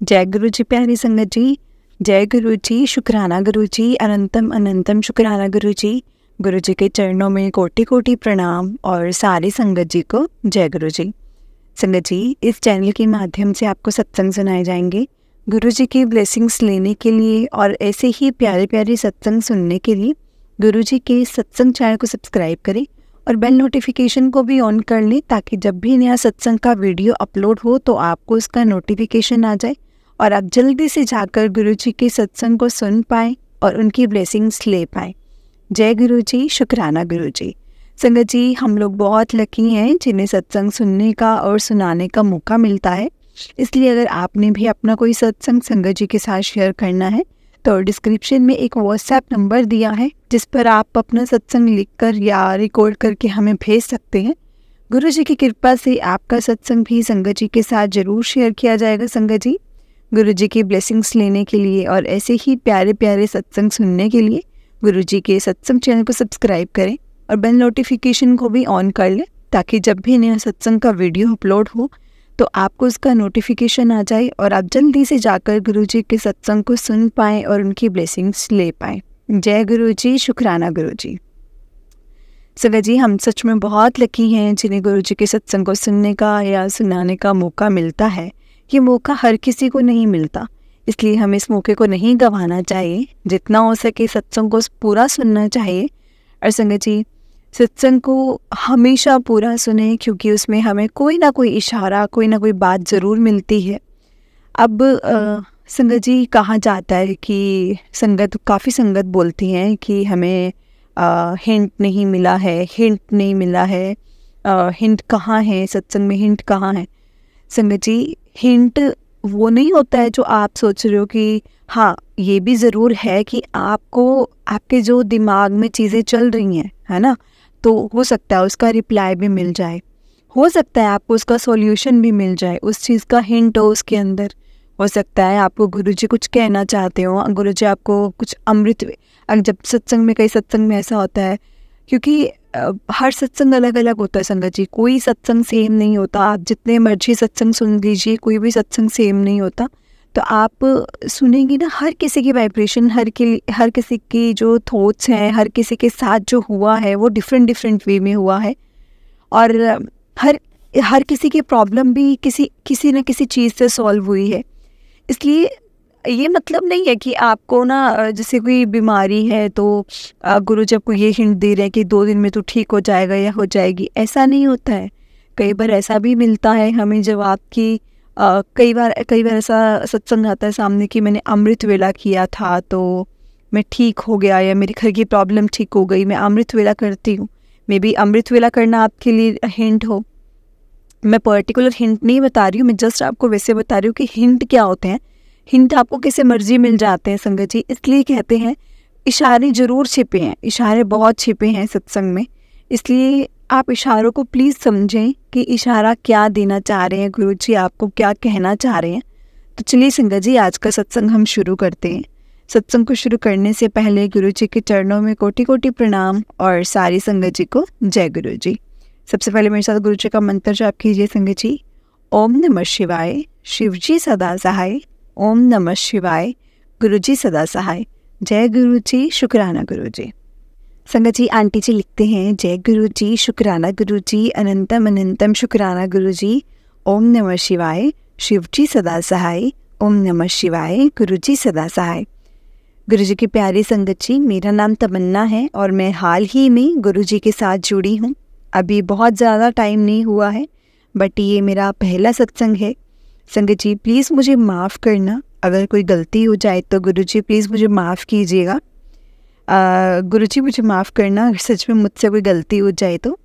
जय गुरु जी प्यारी संगत जी। जय गुरु जी, शुक्राना गुरु जी, अनंतम अनंतम शुक्राना गुरु जी। गुरु जी के चरणों में कोटि कोटि प्रणाम और सारी संगत जी को जय गुरु जी। संगत जी, इस चैनल के माध्यम से आपको सत्संग सुनाए जाएंगे। गुरु जी की ब्लेसिंग्स लेने के लिए और ऐसे ही प्यारे प्यारे सत्संग सुनने के लिए गुरु जी के सत्संग चैनल को सब्सक्राइब करें और बेल नोटिफिकेशन को भी ऑन कर लें, ताकि जब भी नया सत्संग का वीडियो अपलोड हो तो आपको उसका नोटिफिकेशन आ जाए और आप जल्दी से जाकर गुरु जी के सत्संग को सुन पाएँ और उनकी ब्लेसिंग्स ले पाएँ। जय गुरु जी, शुक्राना गुरु जी। संगत जी, हम लोग बहुत लकी हैं जिन्हें सत्संग सुनने का और सुनाने का मौका मिलता है। इसलिए अगर आपने भी अपना कोई सत्संग संगत जी के साथ शेयर करना है तो डिस्क्रिप्शन में एक व्हाट्सएप नंबर दिया है, जिस पर आप अपना सत्संग लिखकर या रिकॉर्ड करके हमें भेज सकते हैं। गुरु जी की कृपा से आपका सत्संग भी संगत जी के साथ जरूर शेयर किया जाएगा। संगत जी, गुरु जी की ब्लेसिंग्स लेने के लिए और ऐसे ही प्यारे प्यारे सत्संग सुनने के लिए गुरु जी के सत्संग चैनल को सब्सक्राइब करें और बेल नोटिफिकेशन को भी ऑन कर लें, ताकि जब भी नया सत्संग का वीडियो अपलोड हो तो आपको उसका नोटिफिकेशन आ जाए और आप जल्दी से जाकर गुरु जी के सत्संग को सुन पाएँ और उनकी ब्लेसिंग्स ले पाएँ। जय गुरु जी, शुक्राना गुरु जी। संगत जी, हम सच में बहुत लकी हैं जिन्हें गुरु जी के सत्संग को सुनने का या सुनाने का मौका मिलता है। ये मौका हर किसी को नहीं मिलता, इसलिए हमें इस मौके को नहीं गंवाना चाहिए। जितना हो सके सत्संग को पूरा सुनना चाहिए। और संगत जी, सत्संग को हमेशा पूरा सुने, क्योंकि उसमें हमें कोई ना कोई इशारा, कोई ना कोई बात ज़रूर मिलती है। अब संगत जी, कहा जाता है कि काफ़ी संगत बोलती हैं कि हमें हिंट नहीं मिला है, हिंट नहीं मिला है। हिंट कहाँ है, सत्संग में हिंट कहाँ है? संगत जी, हिंट वो नहीं होता है जो आप सोच रहे हो कि हाँ ये भी ज़रूर है कि आपको आपके जो दिमाग में चीज़ें चल रही हैं, है ना, तो हो सकता है उसका रिप्लाई भी मिल जाए, हो सकता है आपको उसका सॉल्यूशन भी मिल जाए, उस चीज़ का हिंट हो उसके अंदर। हो सकता है आपको गुरुजी कुछ कहना चाहते हो, गुरुजी आपको कुछ अमृत। जब सत्संग में, कई सत्संग में ऐसा होता है, क्योंकि हर सत्संग अलग अलग होता है संगत जी, कोई सत्संग सेम नहीं होता। आप जितने मर्जी सत्संग सुन लीजिए, कोई भी सत्संग सेम नहीं होता। तो आप सुनेंगे ना, हर किसी की वाइब्रेशन, हर किसी की जो थॉट्स हैं, हर किसी के साथ जो हुआ है वो डिफरेंट वे में हुआ है। और हर किसी की प्रॉब्लम भी किसी न किसी चीज़ से सॉल्व हुई है। इसलिए ये मतलब नहीं है कि आपको ना, जैसे कोई बीमारी है तो गुरु जी आपको ये हिंट दे रहे हैं कि 2 दिन में तो ठीक हो जाएगा या हो जाएगी, ऐसा नहीं होता है। कई बार ऐसा भी मिलता है हमें जवाब कि कई बार ऐसा सत्संग आता है सामने कि मैंने अमृत वेला किया था तो मैं ठीक हो गया, या मेरे घर की प्रॉब्लम ठीक हो गई, मैं अमृत वेला करती हूँ। मे बी अमृत वेला करना आपके लिए हिंट हो। मैं पर्टिकुलर हिंट नहीं बता रही हूँ, मैं जस्ट आपको वैसे बता रही हूँ कि हिंट क्या होते हैं। हिंट आपको किसी मर्जी मिल जाते हैं संगत जी, इसलिए कहते हैं इशारे ज़रूर छिपे हैं, इशारे बहुत छिपे हैं सत्संग में। इसलिए आप इशारों को प्लीज़ समझें कि इशारा क्या देना चाह रहे हैं, गुरु जी आपको क्या कहना चाह रहे हैं। तो चलिए संगत जी, आज का सत्संग हम शुरू करते हैं। सत्संग को शुरू करने से पहले गुरु जी के चरणों में कोटि कोटि प्रणाम और सारी संगत जी को जय गुरु जी। सबसे पहले मेरे साथ गुरु जी का मंत्र जाप कीजिए संगत जी। ओम नमः शिवाय, शिव जी सदा सहाय। ओम नमः शिवाय, गुरु जी सदा सहाय। जय गुरु जी, शुक्राना गुरु जी। संगत जी, आंटी जी लिखते हैं, जय गुरु जी, शुक्राना गुरु जी, अनंतम अनंतम शुक्राना गुरु जी। ओम नमः शिवाय, शिव जी सदा सहाय। ओम नमः शिवाय, गुरु जी सदा सहाय। गुरु जी की प्यारी संगत जी, मेरा नाम तमन्ना है और मैं हाल ही में गुरु जी के साथ जुड़ी हूँ। अभी बहुत ज़्यादा टाइम नहीं हुआ है, बट ये मेरा पहला सत्संग है। संगत जी, प्लीज़ मुझे माफ़ करना, अगर कोई गलती हो जाए तो गुरु जी प्लीज़ मुझे माफ़ कीजिएगा। गुरु जी मुझे माफ़ करना, अगर सच में मुझसे कोई गलती हो जाए तो।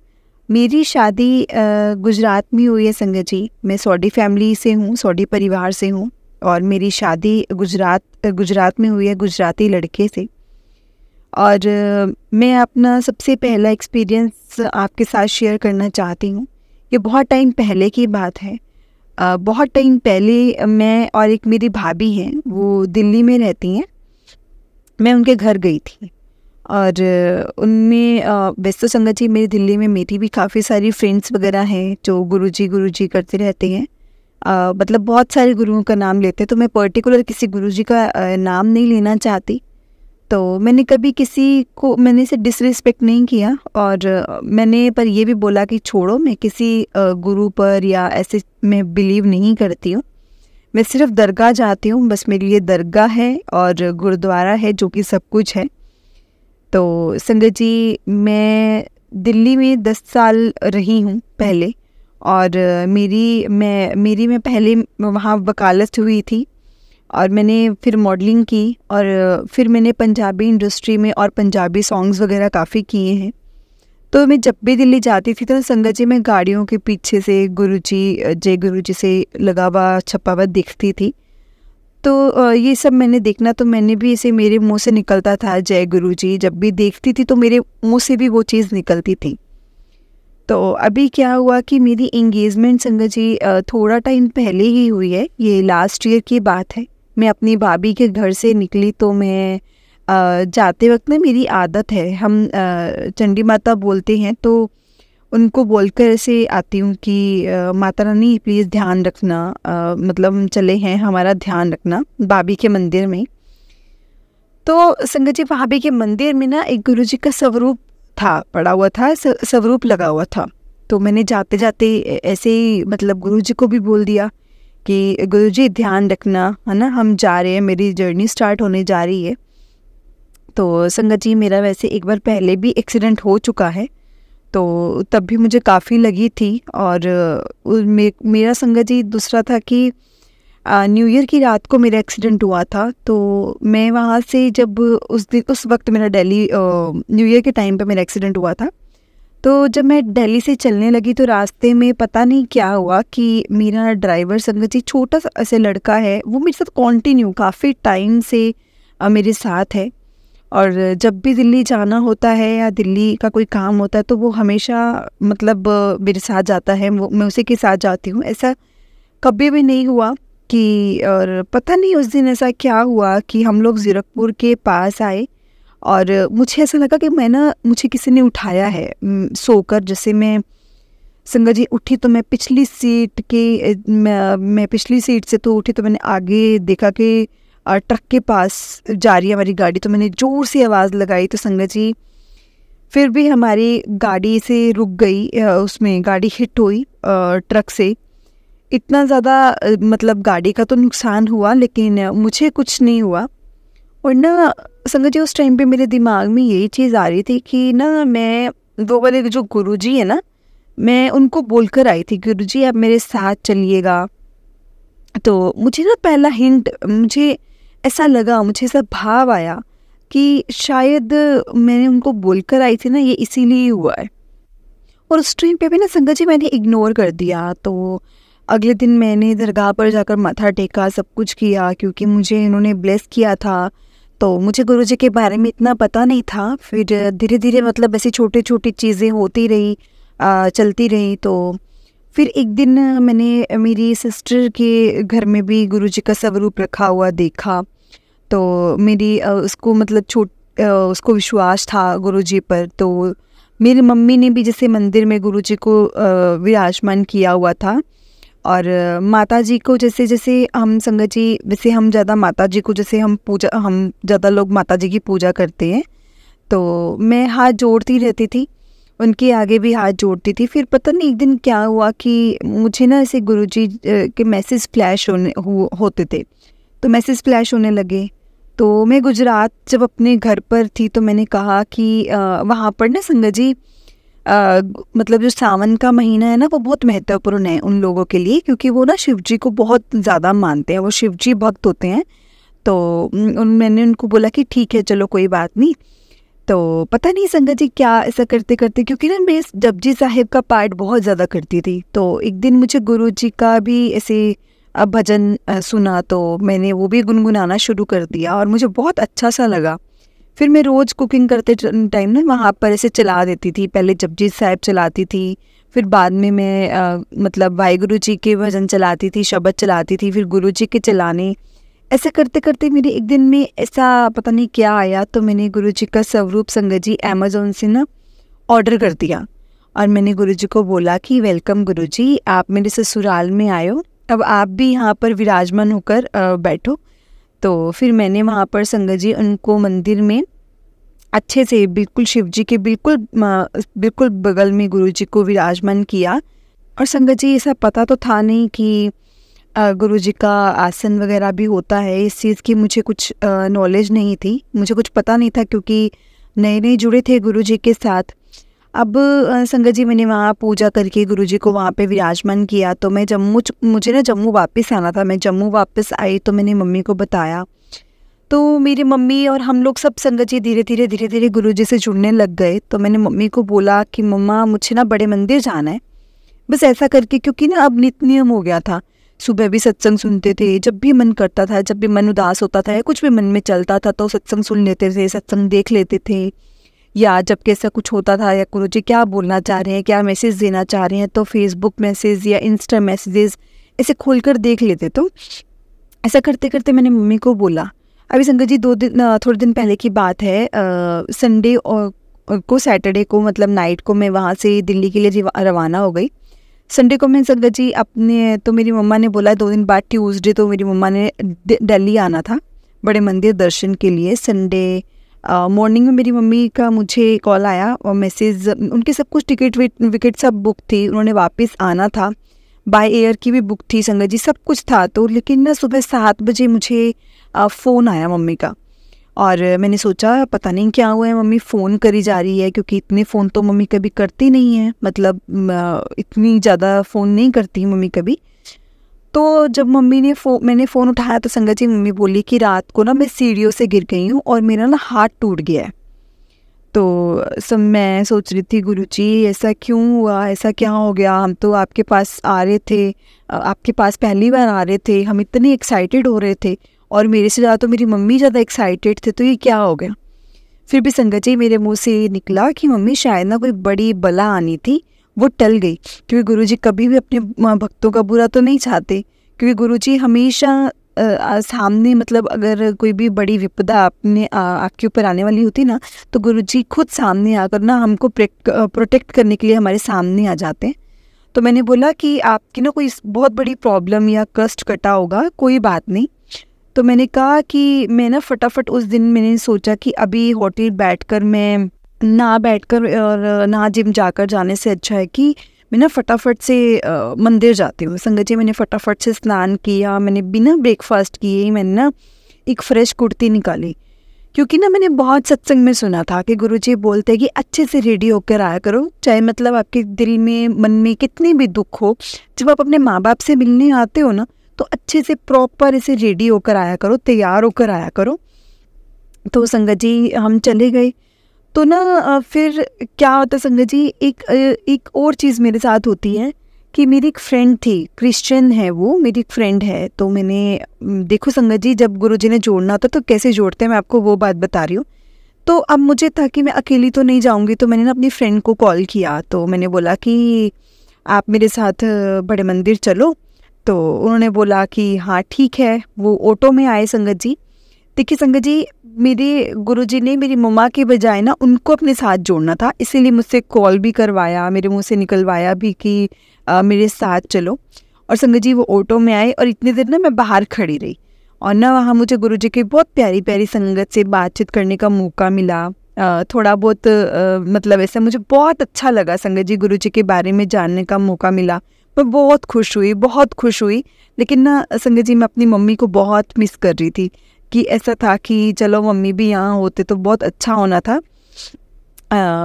मेरी शादी गुजरात में हुई है संगत जी। मैं सौडी फैमिली से हूँ, सौडी परिवार से हूँ, और मेरी शादी गुजरात में हुई है, गुजराती लड़के से। और मैं अपना सबसे पहला एक्सपीरियंस आपके साथ शेयर करना चाहती हूँ। ये बहुत टाइम पहले की बात है। बहुत टाइम पहले मैं और एक मेरी भाभी हैं, वो दिल्ली में रहती हैं। मैं उनके घर गई थी और उनमें वैसे तो संगत जी, मेरी दिल्ली में मेरी भी काफ़ी सारी फ्रेंड्स वगैरह हैं जो गुरुजी करते रहते हैं। मतलब बहुत सारे गुरुओं का नाम लेते हैं, तो मैं पर्टिकुलर किसी गुरुजी का नाम नहीं लेना चाहती। तो मैंने कभी मैंने इसे डिसरिस्पेक्ट नहीं किया, और मैंने पर ये भी बोला कि छोड़ो, मैं किसी गुरु पर या ऐसे मैं बिलीव नहीं करती हूँ। मैं सिर्फ दरगाह जाती हूँ, बस मेरे लिए दरगाह है और गुरुद्वारा है जो कि सब कुछ है। तो संगत जी, मैं दिल्ली में 10 साल रही हूँ पहले, और मेरी पहले वहाँ वकालत हुई थी, और मैंने फिर मॉडलिंग की, और फिर मैंने पंजाबी इंडस्ट्री में और पंजाबी सॉन्ग्स वगैरह काफ़ी किए हैं। तो मैं जब भी दिल्ली जाती थी तो संगत जी, मैं गाड़ियों के पीछे से गुरुजी, जय गुरुजी से लगा हुआ छपा हुआ दिखती थी। तो ये सब मैंने देखना, तो मैंने भी इसे, मेरे मुंह से निकलता था जय गुरुजी, जब भी देखती थी तो मेरे मुंह से भी वो चीज़ निकलती थी। तो अभी क्या हुआ कि मेरी एंगेजमेंट संगत जी थोड़ा टाइम पहले ही हुई है, ये लास्ट ईयर की बात है। मैं अपनी भाभी के घर से निकली, तो मैं जाते वक्त ना, मेरी आदत है, हम चंडी माता बोलते हैं, तो उनको बोलकर ऐसे आती हूँ कि माता रानी प्लीज़ ध्यान रखना, मतलब हम चले हैं, हमारा ध्यान रखना, भाभी के मंदिर में। तो संगत जी, भाभी के मंदिर में ना एक गुरुजी का स्वरूप था, पड़ा हुआ था, स्वरूप लगा हुआ था। तो मैंने जाते जाते ऐसे ही मतलब गुरुजी को भी बोल दिया कि गुरुजी ध्यान रखना, है ना, हम जा रहे हैं, मेरी जर्नी स्टार्ट होने जा रही है। तो संगत जी, मेरा वैसे एक बार पहले भी एक्सीडेंट हो चुका है, तो तब भी मुझे काफ़ी लगी थी। और मेरा संगत जी दूसरा था कि न्यू ईयर की रात को मेरा एक्सीडेंट हुआ था। तो मैं वहाँ से जब उस वक्त मेरा दिल्ली, न्यू ईयर के टाइम पे मेरा एक्सीडेंट हुआ था। तो जब मैं दिल्ली से चलने लगी तो रास्ते में पता नहीं क्या हुआ कि मेरा ड्राइवर संगत जी, छोटा सा ऐसे लड़का है, वो मेरे साथ कॉन्टिन्यू काफ़ी टाइम से मेरे साथ है। और जब भी दिल्ली जाना होता है या दिल्ली का कोई काम होता है तो वो हमेशा मतलब मेरे साथ जाता है, मैं उसी के साथ जाती हूँ। ऐसा कभी भी नहीं हुआ कि, और पता नहीं उस दिन ऐसा क्या हुआ कि हम लोग ज़ीरकपुर के पास आए, और मुझे ऐसा लगा कि मुझे किसी ने उठाया है सोकर। जैसे मैं संगत जी उठी तो मैं पिछली सीट से तो उठी, तो मैंने आगे देखा कि ट्रक के पास जा रही है हमारी गाड़ी। तो मैंने ज़ोर से आवाज़ लगाई, तो संगत जी फिर भी हमारी गाड़ी से रुक गई, उसमें गाड़ी हिट हुई ट्रक से। इतना ज़्यादा मतलब गाड़ी का तो नुकसान हुआ, लेकिन मुझे कुछ नहीं हुआ। और ना संगत जी, उस टाइम पे मेरे दिमाग में यही चीज़ आ रही थी कि ना, मैं वो वाले जो गुरुजी है ना, मैं उनको बोलकर आई थी, गुरुजी आप मेरे साथ चलिएगा। तो मुझे ना पहला हिंट, मुझे ऐसा लगा, मुझे ऐसा भाव आया कि शायद मैंने उनको बोलकर आई थी ना, ये इसीलिए हुआ है। और उस टाइम पे भी ना संगत जी मैंने इग्नोर कर दिया। तो अगले दिन मैंने दरगाह पर जाकर माथा टेका, सब कुछ किया, क्योंकि मुझे इन्होंने ब्लेस किया था। तो मुझे गुरुजी के बारे में इतना पता नहीं था। फिर धीरे धीरे मतलब ऐसी छोटी छोटी चीज़ें होती रही, चलती रही। तो फिर एक दिन मैंने मेरी सिस्टर के घर में भी गुरुजी का स्वरूप रखा हुआ देखा। तो मेरी उसको मतलब उसको विश्वास था गुरुजी पर। तो मेरी मम्मी ने भी जैसे मंदिर में गुरुजी को विराजमान किया हुआ था। और माता जी को जैसे जैसे हम संगत जी, वैसे हम ज़्यादा माता जी को, जैसे हम ज़्यादा लोग माता जी की पूजा करते हैं, तो मैं हाथ जोड़ती रहती थी, उनके आगे भी हाथ जोड़ती थी। फिर पता नहीं एक दिन क्या हुआ कि मुझे ना ऐसे गुरुजी के मैसेज फ्लैश होते थे, तो मैसेज फ्लैश होने लगे। तो मैं गुजरात जब अपने घर पर थी तो मैंने कहा कि वहाँ पर ना संगत जी मतलब जो सावन का महीना है ना, वो बहुत महत्वपूर्ण है उन लोगों के लिए, क्योंकि वो ना शिव जी को बहुत ज़्यादा मानते हैं, वो शिव जी भक्त होते हैं। तो मैंने उनको बोला कि ठीक है, चलो कोई बात नहीं। तो पता नहीं संगत जी क्या ऐसा करते करते, क्योंकि ना मैं जपजी साहिब का पाठ बहुत ज़्यादा करती थी, तो एक दिन मुझे गुरु जी का भी ऐसे भजन सुना, तो मैंने वो भी गुनगुनाना शुरू कर दिया और मुझे बहुत अच्छा सा लगा। फिर मैं रोज़ कुकिंग करते टाइम ना वहाँ पर ऐसे चला देती थी। पहले जपजी साहिब चलाती थी, फिर बाद में मैं मतलब वाहिगुरु जी के भजन चलाती थी, शब्द चलाती थी, फिर गुरु जी के चलाने। ऐसे करते करते मेरे एक दिन में ऐसा पता नहीं क्या आया, तो मैंने गुरु जी का स्वरूप संगत जी अमेज़ॉन से ना ऑर्डर कर दिया। और मैंने गुरु जी को बोला कि वेलकम गुरु जी, आप मेरे ससुराल में आयो अब आप भी यहाँ पर विराजमान होकर बैठो। तो फिर मैंने वहाँ पर संगत जी उनको मंदिर में अच्छे से बिल्कुल शिव जी के बिल्कुल बगल में गुरु जी को विराजमान किया। और संगत जी ऐसा पता तो था नहीं कि गुरु जी का आसन वगैरह भी होता है, इस चीज़ की मुझे कुछ नॉलेज नहीं थी, मुझे कुछ पता नहीं था क्योंकि नए नए जुड़े थे गुरु जी के साथ। अब संगत जी मैंने वहाँ पूजा करके गुरु जी को वहाँ पे विराजमान किया। तो मैं मुझे ना जम्मू वापस आना था। मैं जम्मू वापस आई तो मैंने मम्मी को बताया। तो मेरी मम्मी और हम लोग सब संगत जी धीरे धीरे गुरु जी से जुड़ने लग गए। तो मैंने मम्मी को बोला कि मम्मा मुझे ना बड़े मंदिर जाना है, बस ऐसा करके, क्योंकि ना अब नित नियम हो गया था। सुबह भी सत्संग सुनते थे, जब भी मन करता था, जब भी मन उदास होता था या कुछ भी मन में चलता था तो सत्संग सुन लेते थे, सत्संग देख लेते थे। या जब कैसा कुछ होता था या गुरु जी क्या बोलना चाह रहे हैं, क्या मैसेज देना चाह रहे हैं, तो फेसबुक मैसेज या इंस्टा मैसेजेस ऐसे खोलकर देख लेते। तो ऐसा करते करते मैंने मम्मी को बोला, अभी संगत जी थोड़े दिन पहले की बात है, संडे को सैटरडे को मतलब नाइट को मैं वहाँ से दिल्ली के लिए रवाना हो गई। संडे को मैं संगत जी तो मेरी मम्मा ने बोला 2 दिन बाद ट्यूसडे तो मेरी मम्मा ने दिल्ली आना था बड़े मंदिर दर्शन के लिए। संडे मॉर्निंग में मेरी मम्मी का मुझे कॉल आया और मैसेज, उनके सब कुछ टिकट विकेट सब बुक थी, उन्होंने वापस आना था, बाय एयर की भी बुक थी संगत जी, सब कुछ था। तो लेकिन ना सुबह 7 बजे मुझे फ़ोन आया मम्मी का और मैंने सोचा पता नहीं क्या हुआ है, मम्मी फ़ोन करी जा रही है, क्योंकि इतने फ़ोन तो मम्मी कभी करती नहीं है, मतलब इतनी ज़्यादा फ़ोन नहीं करती मम्मी कभी। तो जब मैंने फ़ोन उठाया तो संगत जी मम्मी बोली कि रात को ना मैं सीढ़ियों से गिर गई हूँ और मेरा ना हाथ टूट गया है। तो सब मैं सोच रही थी गुरुजी ऐसा क्यों हुआ, ऐसा क्या हो गया, हम तो आपके पास आ रहे थे, आपके पास पहली बार आ रहे थे, हम इतने एक्साइटेड हो रहे थे और मेरे से ज़्यादा तो मेरी मम्मी ज़्यादा एक्साइटेड थे, तो ये क्या हो गया। फिर भी संगत जी मेरे मुंह से निकला कि मम्मी शायद ना कोई बड़ी बला आनी थी, वो टल गई, क्योंकि गुरुजी कभी भी अपने भक्तों का बुरा तो नहीं चाहते, क्योंकि गुरुजी हमेशा सामने, मतलब अगर कोई भी बड़ी विपदा आपके ऊपर आने वाली होती ना, तो गुरुजी खुद सामने आकर ना हमको प्रोटेक्ट करने के लिए हमारे सामने आ जाते हैं। तो मैंने बोला कि आपकी ना कोई बहुत बड़ी प्रॉब्लम या कष्ट कटा होगा, कोई बात नहीं। तो मैंने कहा कि मैं ना फटाफट उस दिन मैंने सोचा कि अभी होटल बैठकर मैं ना बैठकर और ना जिम जाकर जाने से अच्छा है कि मैं ना फटाफट से मंदिर जाती हूँ। संगत जी मैंने फटाफट से स्नान किया, मैंने बिना ब्रेकफास्ट किए मैंने ना एक फ्रेश कुर्ती निकाली, क्योंकि ना मैंने बहुत सत्संग में सुना था कि गुरुजी बोलते हैं कि अच्छे से रेडी होकर आया करो, चाहे मतलब आपके दिल में मन में कितनी भी दुख हो, जब आप अपने माँ बाप से मिलने आते हो ना तो अच्छे से प्रॉपर ऐसे रेडी होकर आया करो, तैयार होकर आया करो। तो संगत जी हम चले गए। तो ना फिर क्या होता संगत जी, एक और चीज़ मेरे साथ होती है कि मेरी एक फ्रेंड थी, क्रिश्चियन है वो, मेरी एक फ्रेंड है। तो मैंने देखो संगत जी जब गुरुजी ने जोड़ना होता तो कैसे जोड़ते हैं, मैं आपको वो बात बता रही हूँ। तो अब मुझे था कि मैं अकेली तो नहीं जाऊँगी, तो मैंने ना अपनी फ्रेंड को कॉल किया। तो मैंने बोला कि आप मेरे साथ बड़े मंदिर चलो। तो उन्होंने बोला कि हाँ ठीक है। वो ऑटो में आए संगत जी। देखिए संगत जी मेरे गुरुजी ने मेरी मम्मा के बजाय ना उनको अपने साथ जोड़ना था, इसीलिए मुझसे कॉल भी करवाया, मेरे मुंह से निकलवाया भी कि मेरे साथ चलो। और संगत जी वो ऑटो में आए और इतनी देर ना मैं बाहर खड़ी रही और ना वहाँ मुझे गुरुजी की बहुत प्यारी प्यारी संगत से बातचीत करने का मौका मिला। थोड़ा बहुत मतलब ऐसा मुझे बहुत अच्छा लगा, संगत जी गुरुजी के बारे में जानने का मौका मिला। मैं बहुत खुश हुई। लेकिन ना संगत जी मैं अपनी मम्मी को बहुत मिस कर रही थी कि ऐसा था कि चलो मम्मी भी यहाँ होते तो बहुत अच्छा होना था।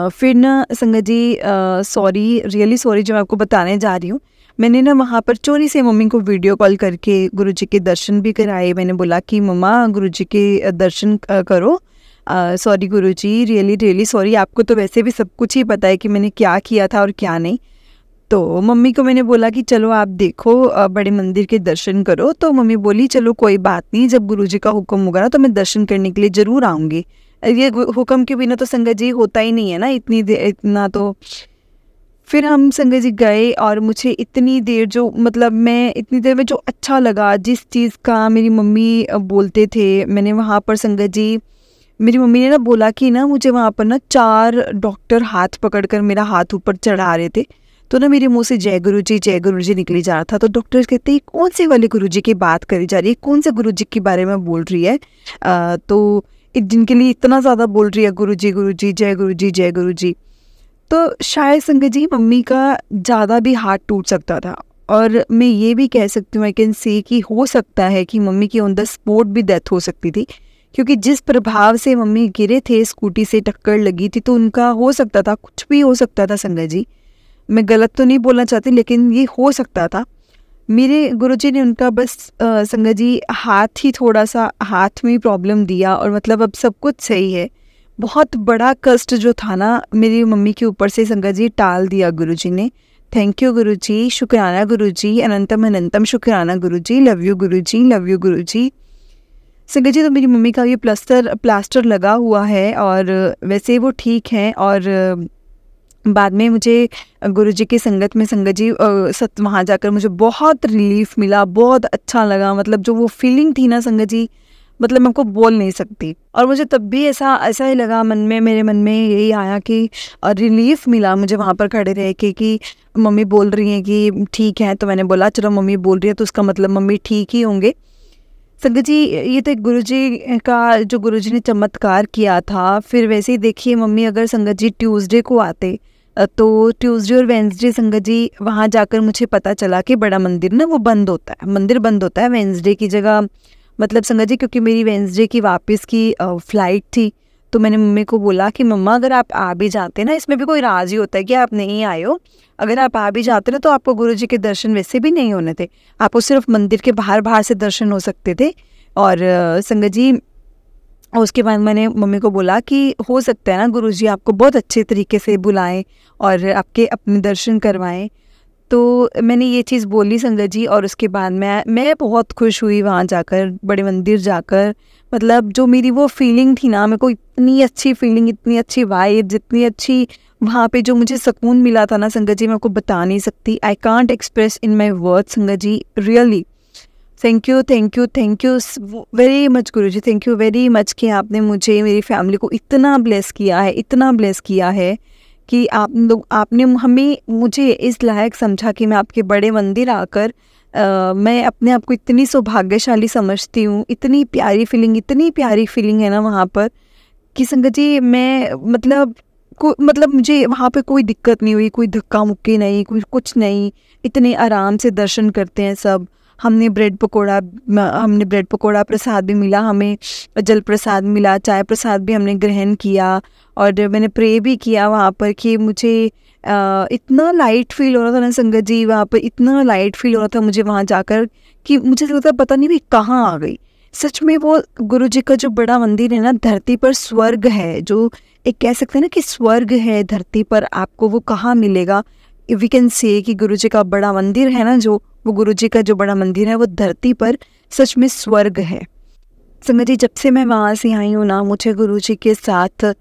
फिर ना संगत जी सॉरी, रियली सॉरी जो मैं आपको बताने जा रही हूँ, मैंने ना वहाँ पर चोरी से मम्मी को वीडियो कॉल करके गुरुजी के दर्शन भी कराए। मैंने बोला कि मम्मा गुरुजी के दर्शन करो। सॉरी गुरुजी, रियली सॉरी, आपको तो वैसे भी सब कुछ ही पता है कि मैंने क्या किया था और क्या नहीं। तो मम्मी को मैंने बोला कि चलो आप देखो बड़े मंदिर के दर्शन करो। तो मम्मी बोली चलो कोई बात नहीं, जब गुरुजी का हुक्म होगा ना तो मैं दर्शन करने के लिए ज़रूर आऊँगी। ये हुक्म के बिना तो संगत जी होता ही नहीं है ना इतना। तो फिर हम संगत जी गए और मुझे इतनी देर में जो अच्छा लगा, जिस चीज़ का मेरी मम्मी बोलते थे, मैंने वहाँ पर संगत जी मेरी मम्मी ने ना बोला कि ना मुझे वहाँ पर ना 4 डॉक्टर हाथ पकड़कर मेरा हाथ ऊपर चढ़ा रहे थे। तो ना मेरे मुंह से जय गुरु जी निकली जा रहा था। तो डॉक्टर कहते हैं कौन से वाले गुरु जी की बात करी जा रही है, कौन से गुरु जी के बारे में बोल रही है। तो जिनके लिए इतना ज़्यादा बोल रही है गुरु जी जय गुरु जी जय गुरु जी। तो शायद संगत जी मम्मी का ज़्यादा भी हाथ टूट सकता था, और मैं ये भी कह सकती हूँ, आई कैन से कि हो सकता है कि मम्मी की ऑन द स्पॉट भी डेथ हो सकती थी, क्योंकि जिस प्रभाव से मम्मी गिरे थे, स्कूटी से टक्कर लगी थी, तो उनका हो सकता था, कुछ भी हो सकता था संगत जी। मैं गलत तो नहीं बोलना चाहती, लेकिन ये हो सकता था। मेरे गुरुजी ने उनका बस संगत जी हाथ ही थोड़ा सा, हाथ में प्रॉब्लम दिया, और मतलब अब सब कुछ सही है। बहुत बड़ा कष्ट जो था ना मेरी मम्मी के ऊपर से संगत जी टाल दिया गुरुजी ने। थैंक यू गुरुजी, शुक्राना गुरुजी, अनंतम अनंतम शुक्राना Guruji, love you Guruji, love you Guruji. संगत जी तो मेरी मम्मी का ये प्लास्टर लगा हुआ है, और वैसे वो ठीक है। और बाद में मुझे गुरुजी की संगत में संगत जी वहाँ जाकर मुझे बहुत रिलीफ मिला, बहुत अच्छा लगा। मतलब जो वो फीलिंग थी ना संगत जी, मतलब मैं आपको बोल नहीं सकती। और मुझे तब भी ऐसा ही लगा, मेरे मन में यही आया कि रिलीफ मिला मुझे वहाँ पर खड़े रह के, कि मम्मी बोल रही हैं कि ठीक है। तो मैंने बोला चलो मम्मी बोल रही है तो उसका मतलब मम्मी ठीक ही होंगे। संगत जी ये तो एक गुरुजी का, जो गुरुजी ने चमत्कार किया था। फिर वैसे ही देखिए मम्मी अगर संगत जी ट्यूसडे को आते, तो ट्यूसडे और वेंसडे संगत जी वहाँ जाकर मुझे पता चला कि बड़ा मंदिर ना वो बंद होता है, मंदिर बंद होता है वेंसडे की जगह। मतलब संगत जी क्योंकि मेरी वेंसडे की वापस की फ़्लाइट थी, तो मैंने मम्मी को बोला कि मम्मा अगर आप आ भी जाते ना, इसमें भी कोई राज ही होता है कि आप नहीं आए हो, अगर आप आ भी जाते ना तो आपको गुरुजी के दर्शन वैसे भी नहीं होने थे, आपको सिर्फ मंदिर के बाहर से दर्शन हो सकते थे। और संगत जी उसके बाद मैंने मम्मी को बोला कि हो सकता है ना गुरुजी आपको बहुत अच्छे तरीके से बुलाएं और आपके अपने दर्शन करवाएं। तो मैंने ये चीज़ बोली संगत जी, और उसके बाद मैं बहुत खुश हुई वहाँ जाकर, बड़े मंदिर जाकर। मतलब जो मेरी वो फीलिंग थी ना, मेरे को इतनी अच्छी फीलिंग, इतनी अच्छी वाइब्स, इतनी अच्छी वहाँ पे जो मुझे सुकून मिला था ना संगत जी, मैं आपको बता नहीं सकती। I can't express in my words संगत जी, really. Thank you very much Guruji, thank you very much कि आपने मुझे, मेरी फैमिली को इतना ब्लेस किया है कि आपने मुझे इस लायक समझा कि मैं आपके बड़े मंदिर आकर मैं अपने आप को इतनी सौभाग्यशाली समझती हूँ। इतनी प्यारी फीलिंग है ना वहाँ पर कि संगत जी मैं मतलब मुझे वहाँ पे कोई दिक्कत नहीं हुई, कोई धक्का मुक्की नहीं, कोई कुछ नहीं। इतने आराम से दर्शन करते हैं सब। हमने ब्रेड पकोड़ा प्रसाद भी मिला, हमें जल प्रसाद मिला, चाय प्रसाद भी हमने ग्रहण किया। और मैंने प्रे भी किया वहाँ पर कि मुझे इतना लाइट फील हो रहा था ना संगत जी, वहाँ पर इतना लाइट फील हो रहा था मुझे वहाँ जाकर कि मुझे लगता पता नहीं भी कहाँ आ गई। सच में वो गुरुजी का जो बड़ा मंदिर है ना, धरती पर स्वर्ग है, जो एक कह सकते हैं ना कि स्वर्ग है धरती पर, आपको वो कहाँ मिलेगा। वी कैन से कि गुरुजी का बड़ा मंदिर है ना, जो वो गुरुजी का जो बड़ा मंदिर है वो धरती पर सच में स्वर्ग है। संगत जी जब से मैं वहाँ से आई हूँ ना, मुझे गुरुजी के साथ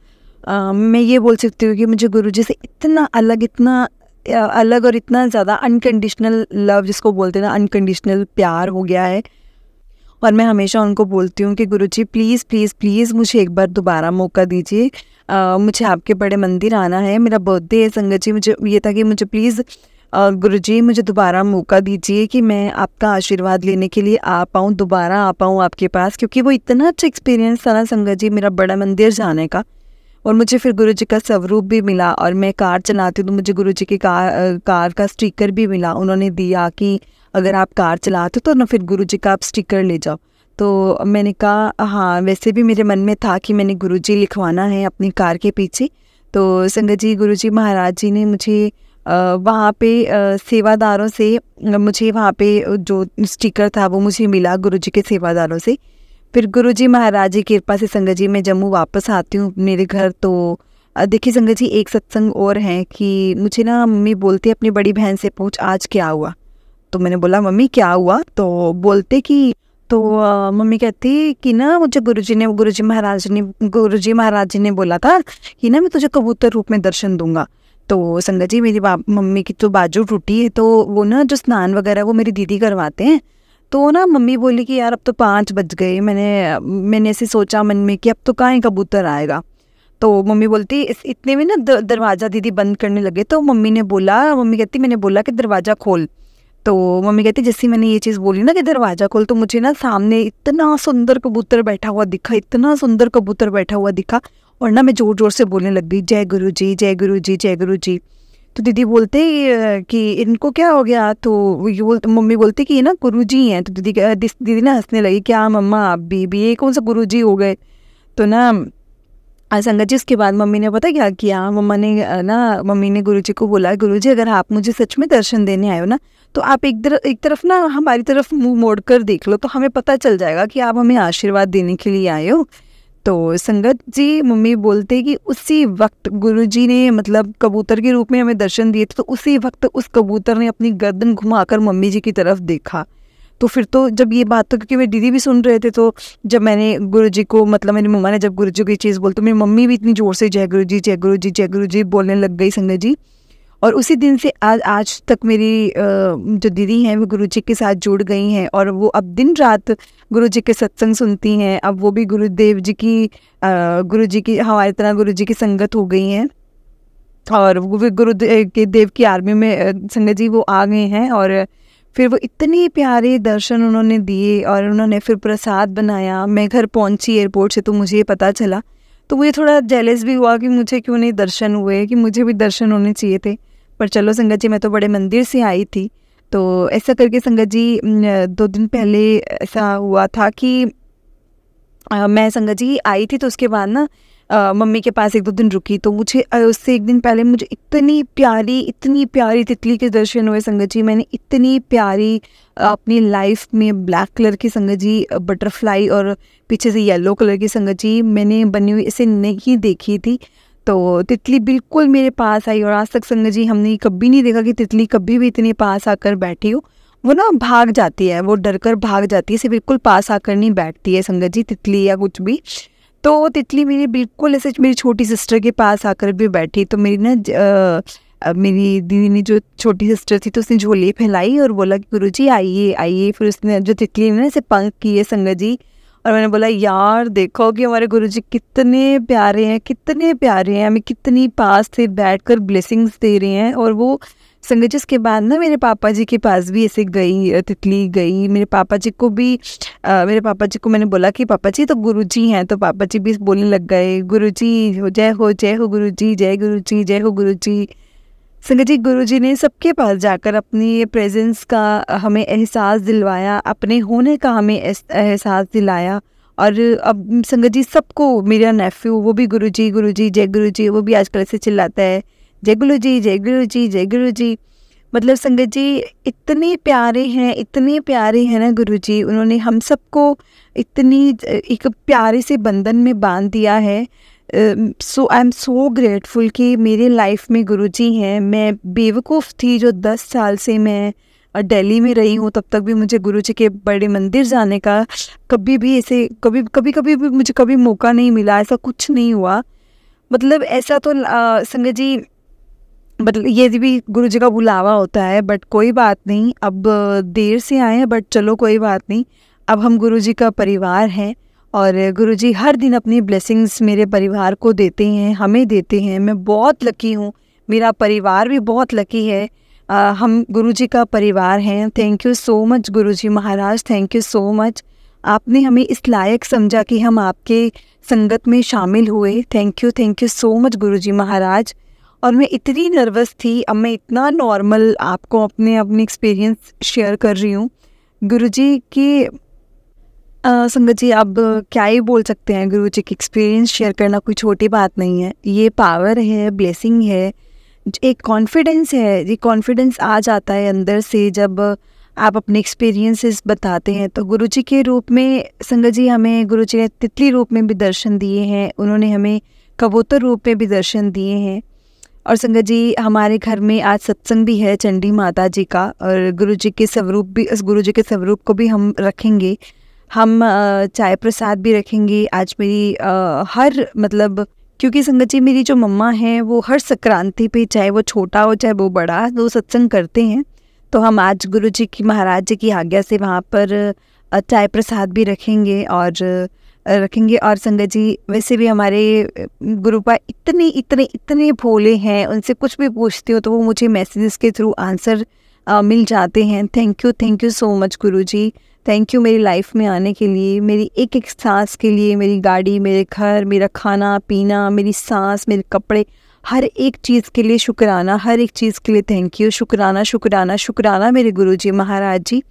मैं ये बोल सकती हूँ कि मुझे गुरुजी से इतना अलग और इतना ज़्यादा अनकंडीशनल लव, जिसको बोलते हैं ना अनकंडीशनल प्यार हो गया है। और मैं हमेशा उनको बोलती हूँ कि गुरुजी प्लीज़ प्लीज़ प्लीज़ मुझे एक बार दोबारा मौका दीजिए, मुझे आपके बड़े मंदिर आना है, मेरा बर्थडे है संगत जी। मुझे ये था कि मुझे प्लीज़ गुरुजी मुझे दोबारा मौका दीजिए कि मैं आपका आशीर्वाद लेने के लिए आ पाऊँ, दोबारा आ पाऊँ आपके पास, क्योंकि वो इतना अच्छा एक्सपीरियंस था ना संगत जी मेरा बड़ा मंदिर जाने का। और मुझे फिर गुरुजी का स्वरूप भी मिला, और मैं कार चलाती हूँ तो मुझे गुरुजी की कार का स्टिकर भी मिला, उन्होंने दिया कि अगर आप कार चलाते हो तो ना फिर गुरुजी का आप स्टिकर ले जाओ। तो मैंने कहा हाँ, वैसे भी मेरे मन में था कि मैंने गुरुजी लिखवाना है अपनी कार के पीछे। तो संगत जी गुरुजी महाराज जी ने मुझे वहाँ पे सेवादारों से, मुझे वहाँ पे जो स्टिकर था वो मुझे मिला गुरुजी के सेवादारों से। फिर गुरुजी महाराज जी की कृपा से संगत जी मैं जम्मू वापस आती हूँ मेरे घर। तो देखिए संगत जी एक सत्संग और है कि मुझे ना मम्मी बोलती है अपनी बड़ी बहन से पूछ आज क्या हुआ। तो मैंने बोला मम्मी क्या हुआ, तो बोलते कि मम्मी कहती कि ना मुझे गुरुजी महाराज जी ने बोला था कि ना मैं तुझे कबूतर रूप में दर्शन दूंगा। तो संगत जी मेरी मम्मी की तो बाजू टूटी है, तो वो ना जो स्नान वगैरह वो मेरी दीदी करवाते हैं। तो ना मम्मी बोली कि यार अब तो 5 बज गए। मैंने ऐसे सोचा मन में कि अब तो कहाँ कबूतर आएगा। तो मम्मी बोलती इतने में ना दरवाज़ा दीदी बंद करने लगे, तो मम्मी कहती मैंने बोला कि दरवाज़ा खोल। तो मम्मी कहती जैसे मैंने ये चीज़ बोली ना कि दरवाज़ा खोल, तो मुझे ना सामने इतना सुंदर कबूतर बैठा हुआ दिखा, इतना सुंदर कबूतर बैठा हुआ दिखा, और ना मैं ज़ोर ज़ोर से बोलने लग गई, जय गुरु जी, जय गुरु जी, जय गुरु जी। तो दीदी बोलते कि इनको क्या हो गया, तो मम्मी बोलती कि ये ना गुरु जी हैं। तो दीदी ना हंसने लगी, क्या मम्मा आप भी ये कौन सा गुरु जी हो गए। तो ना संगत जी उसके बाद मम्मी ने पता क्या किया, मम्मी ने गुरुजी को बोला, गुरुजी अगर आप मुझे सच में दर्शन देने आए हो ना, तो आप एक तरफ ना हमारी तरफ मुंह मोड़ कर देख लो, तो हमें पता चल जाएगा कि आप हमें आशीर्वाद देने के लिए आए हो। तो संगत जी मम्मी बोलते कि उसी वक्त गुरुजी ने मतलब कबूतर के रूप में हमें दर्शन दिए थे, तो उसी वक्त उस कबूतर ने अपनी गर्दन घुमाकर मम्मी जी की तरफ देखा। तो फिर तो जब ये बात, तो क्योंकि मेरे दीदी भी सुन रहे थे, तो जब मैंने गुरुजी को मतलब मेरी मम्मा ने जब गुरुजी को ये चीज़ बोली, तो मेरी मम्मी भी इतनी ज़ोर से जय गुरु जी, जय गुरु जी, जय गुरु जी बोलने लग गई संगत जी। और उसी दिन से आज तक मेरी जो दीदी हैं वो गुरुजी के साथ जुड़ गई हैं, और वो अब दिन रात गुरुजी के सत्संग सुनती हैं। अब वो भी गुरुजी की हमारी तरह गुरुजी की संगत हो गई हैं, और वो भी गुरुदेव की आर्मी में संगत जी वो आ गए हैं। और फिर वो इतने प्यारे दर्शन उन्होंने दिए, और उन्होंने फिर प्रसाद बनाया। मैं घर पहुंची एयरपोर्ट से, तो मुझे ये पता चला, तो मुझे थोड़ा जेलस भी हुआ कि मुझे क्यों नहीं दर्शन हुए, कि मुझे भी दर्शन होने चाहिए थे। पर चलो संगत जी, मैं तो बड़े मंदिर से आई थी। तो ऐसा करके संगत जी 2 दिन पहले ऐसा हुआ था कि मैं संगत जी आई थी, तो उसके बाद ना मम्मी के पास 1-2 दिन रुकी, तो मुझे उससे 1 दिन पहले मुझे इतनी प्यारी तितली के दर्शन हुए संगत जी। मैंने इतनी प्यारी अपनी लाइफ में ब्लैक कलर की संगत जी बटरफ्लाई और पीछे से येलो कलर की संगत जी मैंने बनी हुई इसे नहीं देखी थी। तो तितली बिल्कुल मेरे पास आई, और आज तक संगत जी हमने कभी नहीं देखा कि तितली कभी भी इतने पास आकर बैठी हो। वो ना भाग जाती है, वो डर कर भाग जाती है, इसे बिल्कुल पास आकर नहीं बैठती है संगत जी, तितली या कुछ भी। तो तितली मेरी बिल्कुल ऐसे मेरी छोटी सिस्टर के पास आकर भी बैठी। तो मेरी मेरी दीदी ने जो छोटी सिस्टर थी, तो उसने झोली फैलाई और बोला कि गुरुजी आइए आइए। फिर उसने जो तितली ने ऐसे पंख किए संगत जी, और मैंने बोला यार देखो कि हमारे गुरुजी कितने प्यारे हैं, हमें कितनी पास से बैठकर ब्लेसिंग्स दे रहे हैं। और वो संगत जी उसके बाद ना मेरे पापा जी के पास भी ऐसे गई, तितली गई। मेरे पापा जी को मैंने बोला कि पापा जी तो गुरुजी हैं, तो पापा जी भी बोलने लग गए, गुरुजी जय हो गुरुजी, जय गुरुजी, जय हो गुरुजी। संगत जी गुरुजी ने सबके पास जाकर अपनी प्रेजेंस का हमें एहसास दिलवाया, अपने होने का हमें एहसास दिलाया। और अब संगत जी सबको, मेरा नेफ्यू वो भी गुरुजी गुरुजी जय गुरुजी, वो भी आजकल ऐसे चिल्लाता है जय गुरुजी, जय गुरुजी, जय गुरुजी। मतलब संगत जी इतने प्यारे हैं ना गुरुजी, उन्होंने हम सबको इतनी एक प्यारे से बंधन में बांध दिया है। सो आई एम सो ग्रेटफुल कि मेरे लाइफ में गुरुजी हैं। मैं बेवकूफ़ थी जो 10 साल से मैं दिल्ली में रही हूँ, तब तक भी मुझे गुरुजी के बड़े मंदिर जाने का कभी भी मुझे कभी मौका नहीं मिला, ऐसा कुछ नहीं हुआ। मतलब ऐसा तो संगत जी मतलब ये भी गुरुजी का बुलावा होता है, बट कोई बात नहीं, अब देर से आए हैं बट चलो कोई बात नहीं, अब हम गुरुजी का परिवार हैं। और गुरुजी हर दिन अपनी ब्लेसिंग्स मेरे परिवार को देते हैं, हमें देते हैं। मैं बहुत लकी हूँ, मेरा परिवार भी बहुत लकी है। हम गुरुजी का परिवार हैं। Thank you so much Guruji Maharaj, thank you so much. आपने हमें इस लायक समझा कि हम आपके संगत में शामिल हुए। थैंक यू सो मच गुरुजी महाराज। और मैं इतनी नर्वस थी, अब मैं इतना नॉर्मल आपको अपनी एक्सपीरियंस शेयर कर रही हूँ गुरुजी की। संगत जी अब क्या ही बोल सकते हैं, गुरुजी की एक्सपीरियंस शेयर करना कोई छोटी बात नहीं है। ये पावर है, ब्लेसिंग है, एक कॉन्फिडेंस है। ये कॉन्फिडेंस आ जाता है अंदर से जब आप अपने एक्सपीरियंसेस बताते हैं। तो गुरुजी के रूप में संगत जी हमें गुरुजी ने तितली रूप में भी दर्शन दिए हैं, उन्होंने हमें कबूतर रूप में भी दर्शन दिए हैं। और संगत जी हमारे घर में आज सत्संग भी है चंडी माता जी का, और गुरुजी के स्वरूप को भी हम रखेंगे। हम चाय प्रसाद भी रखेंगे आज। मेरी हर मतलब क्योंकि संगत जी मेरी जो मम्मा हैं वो हर संक्रांति पे, चाहे वो छोटा हो चाहे वो बड़ा, वो सत्संग करते हैं। तो हम आज गुरुजी की महाराज जी की आज्ञा से वहाँ पर चाय प्रसाद भी रखेंगे। और रखेंगे। और संगत जी वैसे भी हमारे गुरुपा इतने इतने इतने भोले हैं, उनसे कुछ भी पूछती हो तो वो मुझे मैसेजेस के थ्रू आंसर मिल जाते हैं। Thank you so much Guruji. Thank you मेरी लाइफ में आने के लिए, मेरी एक एक सांस के लिए, मेरी गाड़ी, मेरे घर, मेरा खाना पीना, मेरी सांस, मेरे कपड़े, हर एक चीज़ के लिए शुक्राना, हर एक चीज़ के लिए थैंक यू। शुक्राना शुक्राना शुक्राना मेरे गुरुजी महाराज जी।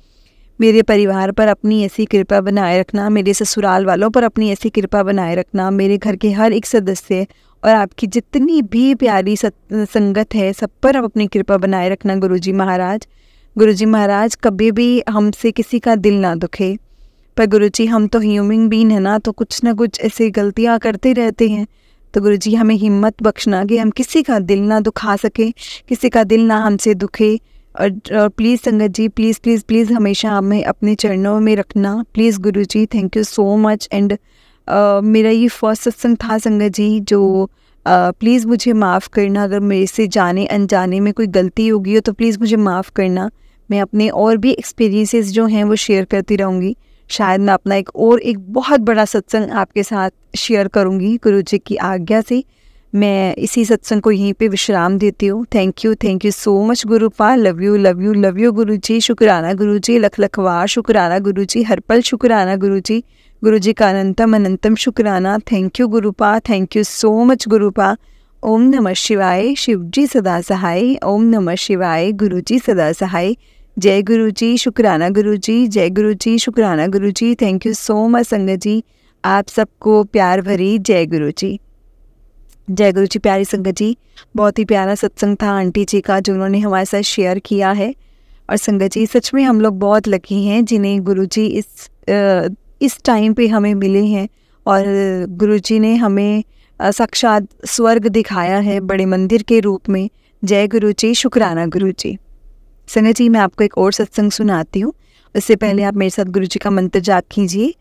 मेरे परिवार पर अपनी ऐसी कृपा बनाए रखना, मेरे ससुराल वालों पर अपनी ऐसी कृपा बनाए रखना, मेरे घर के हर एक सदस्य और आपकी जितनी भी प्यारी संगत है सब पर आप अपनी कृपा बनाए रखना गुरुजी महाराज। गुरुजी महाराज कभी भी हमसे किसी का दिल ना दुखे, पर गुरुजी हम तो ह्यूमन बीइंग है ना, तो कुछ ना कुछ ऐसी गलतियाँ करते रहते हैं। तो गुरुजी हमें हिम्मत बख्शना कि हम किसी का दिल ना दुखा सके, किसी का दिल ना हमसे दुखे। और प्लीज़ संगत जी, प्लीज़ प्लीज़ प्लीज़ हमेशा हमें अपने चरणों में रखना please Guruji. Thank you so much. And मेरा ये फर्स्ट सत्संग था संगत जी, जो प्लीज़ मुझे माफ़ करना अगर मेरे से जाने अनजाने में कोई गलती होगी हो, तो प्लीज़ मुझे माफ़ करना। मैं अपने और भी एक्सपीरियंसेस जो हैं वो शेयर करती रहूँगी। शायद मैं अपना एक बहुत बड़ा सत्संग आपके साथ शेयर करूँगी गुरुजी की आज्ञा से। मैं इसी सत्संग को यहीं पे विश्राम देती हूँ। Thank you so much Gurupa. Love you Guruji. शुक्राना गुरुजी, लख लखवार शुक्राना गुरुजी, हर पल शुक्राना गुरुजी। गुरुजी का अनंतम अनंतम शुक्राना। Thank you Gurupa, thank you so much Gurupa. ओम नमः शिवाय, शिवजी सदा सहाय। ओम नमः शिवाय, गुरुजी सदा सहाय। जय गुरुजी, शुक्राना गुरुजी, जय गुरुजी, शुक्राना गुरुजी। थैंक यू सो मच संगत जी। आप सबको प्यार भरी जय गुरुजी। जय गुरु जी। प्यारी संगत जी, बहुत ही प्यारा सत्संग था आंटी जी का जो उन्होंने हमारे साथ शेयर किया है। और संगत जी सच में हम लोग बहुत लकी हैं जिन्हें गुरु जी इस टाइम पे हमें मिले हैं। और गुरु जी ने हमें साक्षात स्वर्ग दिखाया है बड़े मंदिर के रूप में। जय गुरु जी, शुक्राना गुरु जी। संगत जी मैं आपको एक और सत्संग सुनाती हूँ, उससे पहले आप मेरे साथ गुरु जी का मंत्र जाप कीजिए।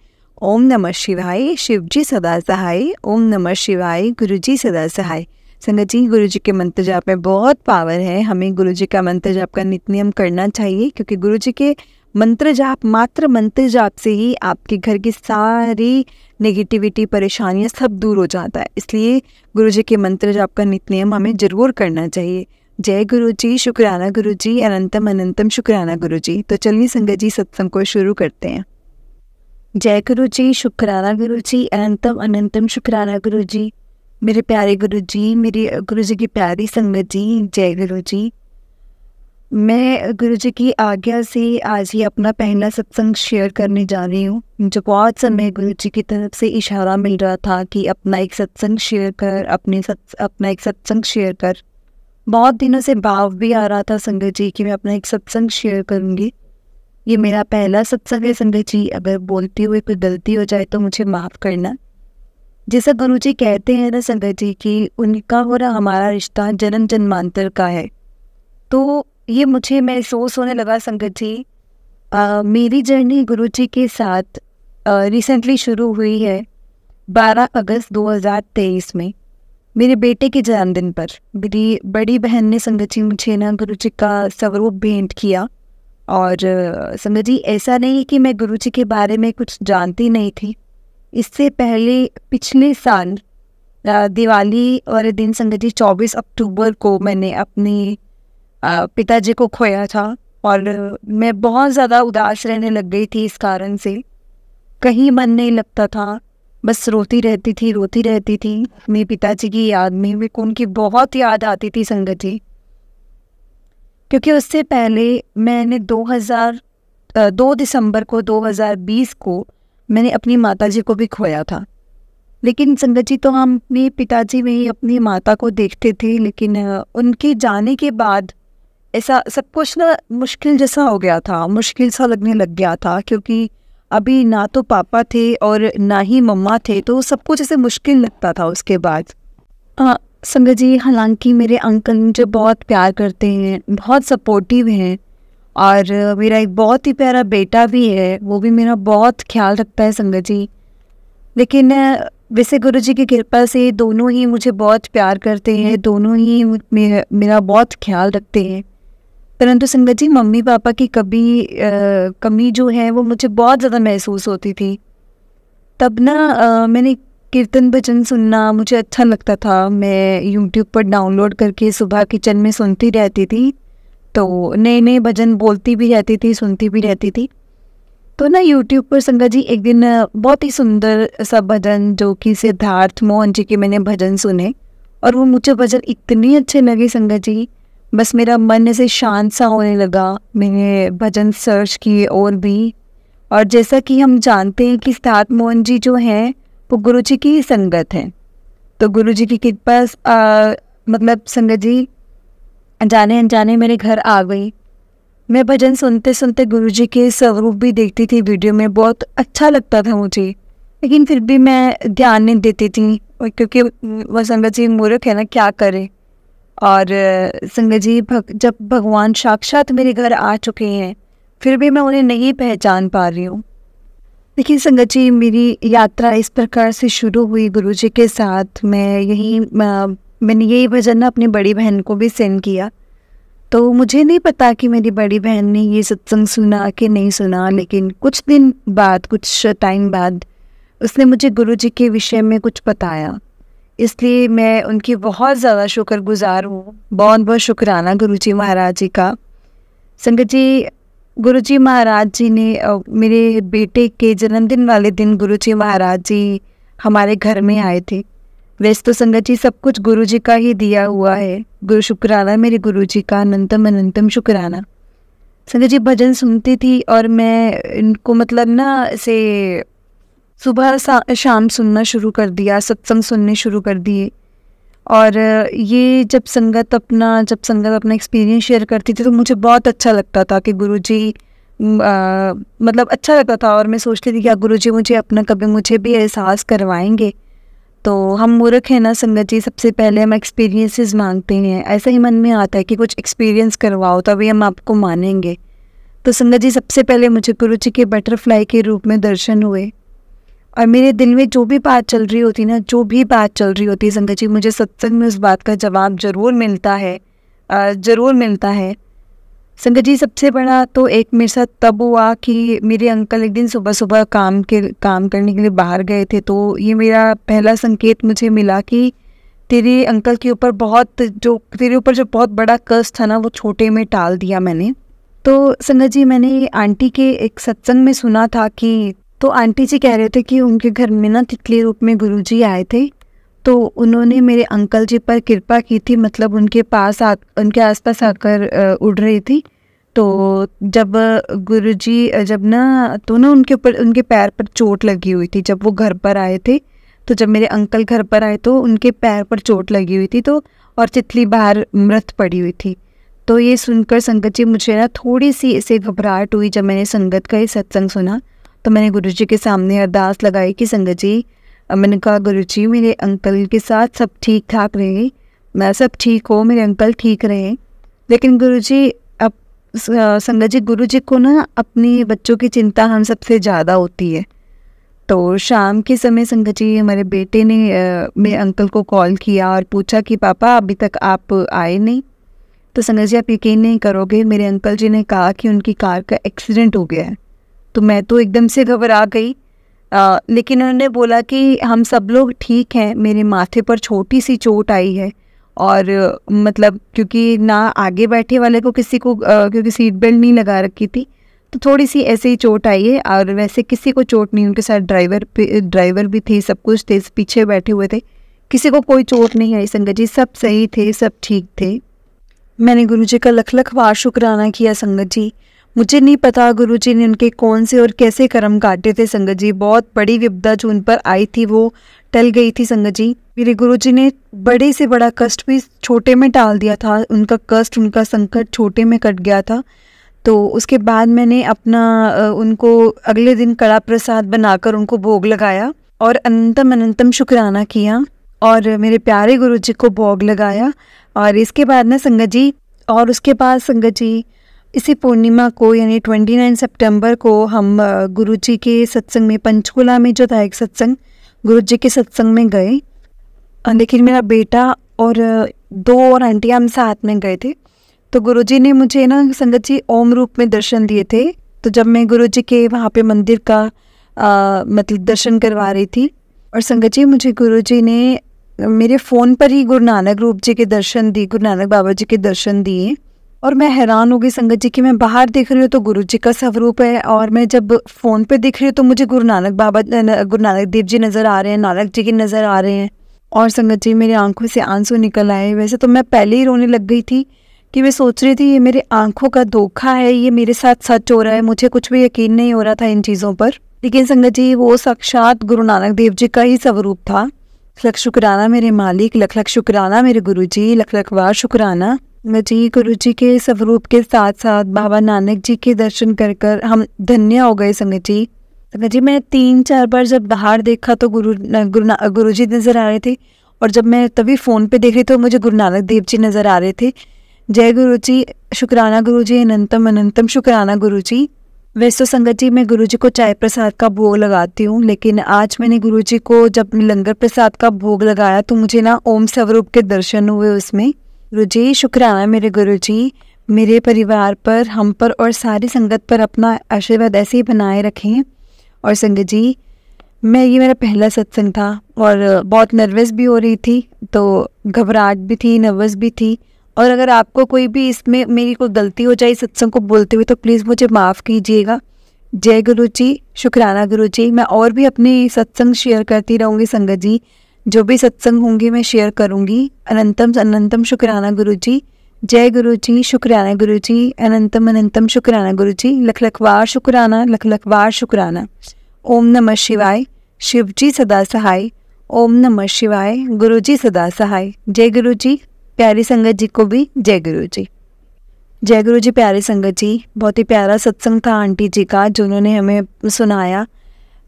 ओम नमः शिवाय, शिवजी सदा सहाय। ओम नमः शिवाय, गुरुजी सदा सहाय। संगत जी गुरुजी के मंत्र जाप में बहुत पावर है, हमें गुरुजी का मंत्र जाप का नित्य नियम करना चाहिए, क्योंकि गुरुजी के मंत्र जाप, मात्र मंत्र जाप से ही आपके घर की सारी नेगेटिविटी, परेशानियां सब दूर हो जाता है। इसलिए गुरुजी के मंत्र जाप का नित्य नियम हमें जरूर करना चाहिए। जय गुरुजी, शुक्राना गुरुजी, अनंतम अनंतम शुक्राना गुरुजी। तो चलिए संगत जी सत्संग को शुरू करते हैं। जय गुरु जी, शुक्राना गुरु जी, अनंतम अनंतम शुक्राना गुरु जी। मेरे प्यारे गुरु जी, मेरी गुरु जी की प्यारी संगत जी, जय गुरु जी। मैं गुरु जी की आज्ञा से आज ही अपना पहला सत्संग शेयर करने जा रही हूँ। जो बहुत समय गुरु जी की तरफ से इशारा मिल रहा था कि अपना एक सत्संग शेयर कर, अपना एक सत्संग शेयर कर। बहुत दिनों से भाव भी आ रहा था संगत जी कि मैं अपना एक सत्संग शेयर करूँगी। ये मेरा पहला सत्संग है संगत जी, अगर बोलते हुए कोई गलती हो जाए तो मुझे माफ़ करना। जैसा गुरुजी कहते हैं ना संगत जी कि उनका और हमारा रिश्ता जन्म जन्मांतर का है, तो ये मुझे महसूस होने लगा संगत जी। मेरी जर्नी गुरुजी के साथ रिसेंटली शुरू हुई है 12 अगस्त 2023 में, मेरे बेटे के जन्मदिन पर। मेरी बड़ी बहन ने संगत जी मुझे ना गुरुजी का स्वरूप भेंट किया। और संगत जी ऐसा नहीं कि मैं गुरुजी के बारे में कुछ जानती नहीं थी। इससे पहले पिछले साल दिवाली वाले दिन संगत जी 24 अक्टूबर को मैंने अपने पिताजी को खोया था। और मैं बहुत ज़्यादा उदास रहने लग गई थी इस कारण से। कहीं मन नहीं लगता था, बस रोती रहती थी मेरे पिताजी की याद में। मेरे को उनकी बहुत याद आती थी संगत जी, क्योंकि उससे पहले मैंने 2 दिसंबर को 2020 को मैंने अपनी माताजी को भी खोया था। लेकिन संगत जी तो हम अपने पिताजी में ही अपनी माता को देखते थे, लेकिन उनके जाने के बाद ऐसा सब कुछ ना मुश्किल जैसा हो गया था, मुश्किल सा लगने लग गया था। क्योंकि अभी ना तो पापा थे और ना ही मम्मा थे, तो सब कुछ ऐसे मुश्किल लगता था उसके बाद। संगत जी हालांकि मेरे अंकल मुझे बहुत प्यार करते हैं, बहुत सपोर्टिव हैं, और मेरा एक बहुत ही प्यारा बेटा भी है, वो भी मेरा बहुत ख्याल रखता है संगत जी। लेकिन वैसे गुरु जी की कृपा से दोनों ही मुझे बहुत प्यार करते हैं, दोनों ही मेरा बहुत ख्याल रखते हैं। परंतु संगत जी मम्मी पापा की कमी जो है वो मुझे बहुत ज़्यादा महसूस होती थी। तब ना मैंने कीर्तन भजन सुनना मुझे अच्छा लगता था। मैं यूट्यूब पर डाउनलोड करके सुबह किचन में सुनती रहती थी। तो नए नए भजन बोलती भी रहती थी, सुनती भी रहती थी। तो ना यूट्यूब पर संगत जी एक दिन बहुत ही सुंदर सा भजन जो कि सिद्धार्थ मोहन जी के मैंने भजन सुने, और वो मुझे भजन इतने अच्छे लगे संगत जी, बस मेरा मन ऐसे शांत सा होने लगा। मैंने भजन सर्च किए और भी, और जैसा कि हम जानते हैं कि सिद्धार्थ मोहन जी जो हैं वो गुरु जी की संगत हैं। तो गुरु जी की कृपा मतलब संगत जी जाने अनजाने मेरे घर आ गई। मैं भजन सुनते सुनते गुरु जी के स्वरूप भी देखती थी वीडियो में, बहुत अच्छा लगता था मुझे, लेकिन फिर भी मैं ध्यान नहीं देती थी, और क्योंकि वह संगत जी मूर्ख है ना, क्या करे। और संगत जी जब भगवान साक्षात मेरे घर आ चुके हैं फिर भी मैं उन्हें नहीं पहचान पा रही हूँ। देखिए संगत जी, मेरी यात्रा इस प्रकार से शुरू हुई गुरु जी के साथ। मैंने यही भजन ना अपनी बड़ी बहन को भी सेंड किया। तो मुझे नहीं पता कि मेरी बड़ी बहन ने ये सत्संग सुना कि नहीं सुना, लेकिन कुछ दिन बाद, कुछ टाइम बाद उसने मुझे गुरु जी के विषय में कुछ बताया। इसलिए मैं उनकी बहुत ज़्यादा शुक्रगुजार हूँ। बहुत बहुत शुक्राना गुरु जी महाराज जी का। संगत जी, गुरु जी महाराज जी ने मेरे बेटे के जन्मदिन वाले दिन गुरु जी महाराज जी हमारे घर में आए थे। वैसे तो संगत जी सब कुछ गुरु जी का ही दिया हुआ है। गुरु शुक्राना मेरे गुरु जी का, अनंतम अनंतम शुक्राना। संगत जी भजन सुनती थी और मैं इनको मतलब ना ऐसे सुबह शाम सुनना शुरू कर दिया, सत्संग सुनने शुरू कर दिए। और ये जब संगत अपना एक्सपीरियंस शेयर करती थी तो मुझे बहुत अच्छा लगता था कि गुरुजी मतलब अच्छा लगता था। और मैं सोचती थी कि गुरुजी मुझे अपना कभी मुझे भी एहसास करवाएंगे। तो हम मूर्ख हैं ना संगत जी, सबसे पहले हम एक्सपीरियंसेस मांगते हैं। ऐसा ही मन में आता है कि कुछ एक्सपीरियंस करवाओ तभी हम आपको मानेंगे। तो संगत जी सबसे पहले मुझे गुरुजी के बटरफ्लाई के रूप में दर्शन हुए, और मेरे दिल में जो भी बात चल रही होती संगत जी, मुझे सत्संग में उस बात का जवाब ज़रूर मिलता है। संगत जी सबसे बड़ा तो एक मेरे साथ तब हुआ कि मेरे अंकल एक दिन सुबह सुबह काम करने के लिए बाहर गए थे। तो ये मेरा पहला संकेत मुझे मिला कि तेरे अंकल के ऊपर तेरे ऊपर जो बहुत बड़ा कष्ट था ना, वो छोटे में टाल दिया मैंने। तो संगत जी मैंने आंटी के एक सत्संग में सुना था कि तो आंटी जी कह रहे थे कि उनके घर में ना तितली रूप में गुरुजी आए थे। तो उन्होंने मेरे अंकल जी पर कृपा की थी, मतलब उनके आसपास आकर उड़ रही थी। तो जब गुरुजी उनके पैर पर चोट लगी हुई थी। जब वो घर पर आए थे, तो जब मेरे अंकल घर पर आए तो उनके पैर पर चोट लगी हुई थी, तो और तितली बाहर मृत पड़ी हुई थी। तो ये सुनकर संगत जी मुझे ना थोड़ी सी ऐसे घबराहट हुई। जब मैंने संगत का ये सत्संग सुना तो मैंने गुरुजी के सामने अरदास लगाई कि संगत जी, मैंने कहा गुरुजी मेरे अंकल के साथ सब ठीक ठाक रहे, मैं सब ठीक हो, मेरे अंकल ठीक रहे। लेकिन गुरुजी अब संगत जी, गुरुजी को ना अपनी बच्चों की चिंता हम सबसे ज़्यादा होती है। तो शाम के समय संगत जी हमारे बेटे ने मेरे अंकल को कॉल किया और पूछा कि पापा अभी तक आप आए नहीं। तो संगत जी आप यकीन नहीं करोगे, मेरे अंकल जी ने कहा कि उनकी कार का एक्सीडेंट हो गया है। तो मैं तो एकदम से घबरा गई। लेकिन उन्होंने बोला कि हम सब लोग ठीक हैं, मेरे माथे पर छोटी सी चोट आई है। और मतलब क्योंकि ना आगे बैठे वाले को क्योंकि सीट बेल्ट नहीं लगा रखी थी, तो थोड़ी सी ऐसे ही चोट आई है। और वैसे किसी को चोट नहीं, उनके साथ ड्राइवर भी थे, सब कुछ थे, पीछे बैठे हुए थे, किसी को कोई चोट नहीं आई संगत जी, सब सही थे, सब ठीक थे। मैंने गुरुजी का लख लख बार शुक्राना किया संगत जी। मुझे नहीं पता गुरुजी ने उनके कौन से और कैसे कर्म काटे थे संगत जी। बहुत बड़ी विपदा जो उन पर आई थी वो टल गई थी संगत जी। मेरे गुरुजी ने बड़े से बड़ा कष्ट भी छोटे में टाल दिया था। उनका कष्ट, उनका संकट छोटे में कट गया था। तो उसके बाद मैंने उनको अगले दिन कड़ा प्रसाद बनाकर उनको भोग लगाया और अनंतम अनंतम शुक्राना किया और मेरे प्यारे गुरुजी को भोग लगाया। और इसके बाद ना संगत जी, और उसके बाद संगत जी इसी पूर्णिमा को यानी 29 सितंबर को हम गुरुजी के सत्संग में, पंचकुला में जो था एक सत्संग, गुरुजी के सत्संग में गए। लेकिन मेरा बेटा और 2 और आंटियाँ हम साथ में गए थे। तो गुरुजी ने मुझे ना संगत जी ओम रूप में दर्शन दिए थे। तो जब मैं गुरुजी के वहाँ पे मंदिर का मतलब दर्शन करवा रही थी। और संगत जी मुझे गुरुजी ने मेरे फ़ोन पर ही गुरु नानक रूप जी के दर्शन दिए, गुरु नानक बाबा जी के दर्शन दिए। और मैं हैरान हो गई संगत जी कि मैं बाहर देख रही हूँ तो गुरु जी का स्वरूप है, और मैं जब फ़ोन पे देख रही हूँ तो मुझे गुरु नानक देव जी नज़र आ रहे हैं, नानक जी के नज़र आ रहे हैं। और संगत जी मेरी आंखों से आंसू निकल आए। वैसे तो मैं पहले ही रोने लग गई थी कि मैं सोच रही थी ये मेरे आंखों का धोखा है, ये मेरे साथ सच हो रहा है, मुझे कुछ भी यकीन नहीं हो रहा था इन चीज़ों पर। लेकिन संगत जी वो साक्षात गुरु नानक देव जी का ही स्वरूप था। लख लख शुक्राना मेरे मालिक, लख लख शुक्राना मेरे गुरु जी, लख लख बार शुक्राना। जी गुरु जी के स्वरूप के साथ साथ बाबा नानक जी के दर्शन कर कर हम धन्य हो गए संगत जी। संगत जी मैं 3-4 बार जब बाहर देखा तो गुरु जी नज़र आ रहे थे, और जब मैं तभी फ़ोन पे देख रही तो मुझे गुरु नानक देव जी नज़र आ रहे थे। जय गुरु जी, शुक्राना गुरु जी, अनंतम अनंतम शुक्राना गुरु जी। वैसे तो संगत जी मैं गुरु जी को चाय प्रसाद का भोग लगाती हूँ, लेकिन आज मैंने गुरु जी को जब लंगर प्रसाद का भोग लगाया तो मुझे ना ओम स्वरूप के दर्शन हुए उसमें। गुरु जी शुक्राना मेरे गुरु जी, मेरे परिवार पर, हम पर और सारी संगत पर अपना आशीर्वाद ऐसे ही बनाए रखें। और संगत जी ये मेरा पहला सत्संग था और बहुत नर्वस भी हो रही थी, तो घबराहट भी थी, नर्वस भी थी। और अगर आपको कोई भी इसमें मेरी कोई गलती हो जाए सत्संग को बोलते हुए तो प्लीज़ मुझे माफ़ कीजिएगा। जय गुरु जी, शुक्राना गुरु जी। मैं और भी अपने सत्संग शेयर करती रहूँगी संगत जी, जो भी सत्संग होंगे मैं शेयर करूँगी। अनंतम अनंतम शुक्राना गुरु जी। जय गुरु जी, शुक्राना गुरु जी, अनंतम अनंतम शुक्राना गुरु जी, लख लख बार शुक्राना, लख लख बार शुक्राना। ओम नमः शिवाय, शिव जी सदा सहाय। ओम नमः शिवाय, गुरु जी सदा सहाय। जय गुरु जी, प्यारी संगत जी को भी जय गुरु जी। जय गुरु जी प्यारी संगत जी। बहुत ही प्यारा सत्संग था आंटी जी का जो उन्होंने हमें सुनाया।